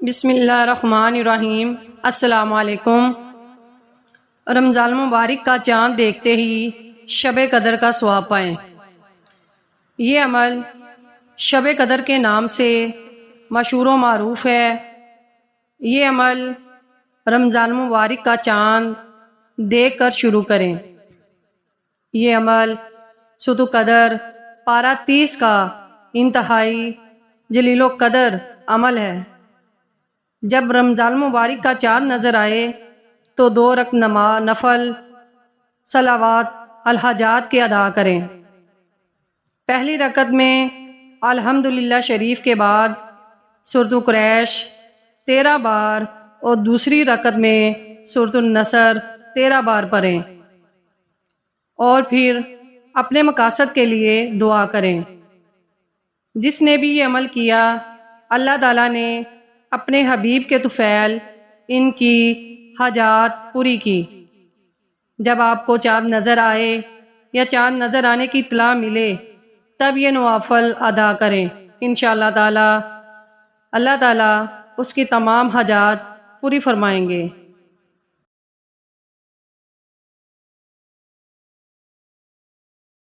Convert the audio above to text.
بسم اللہ الرحمن الرحیم۔ السلام علیکم۔ رمضان مبارک کا چاند دیکھتے ہی شب قدر کا ثواب پائیں۔ یہ عمل شب قدر کے نام سے مشہور و معروف ہے۔ یہ عمل رمضان مبارک کا چاند دیکھ کر شروع کریں۔ یہ عمل سورۃ القدر پارہ 30 کا انتہائی جلیل و قدر عمل ہے۔ جب رمضان مبارک کا چاند نظر آئے تو 2 رکعت نفل صلوات الحاجات کے ادا کریں۔ پہلی رکعت میں الحمدللہ شریف کے بعد سورۃ قریش 13 بار اور دوسری رکعت میں سورۃ النصر 13 بار پڑھیں، اور پھر اپنے مقاصد کے لیے دعا کریں۔ جس نے بھی یہ عمل کیا، اللہ تعالیٰ نے اپنے حبیب کے طفیل ان کی حاجات پوری کی۔ جب آپ کو چاند نظر آئے یا چاند نظر آنے کی اطلاع ملے تب یہ نوافل ادا کریں۔ انشاءاللہ تعالی اللہ تعالیٰ اس کی تمام حاجات پوری فرمائیں گے۔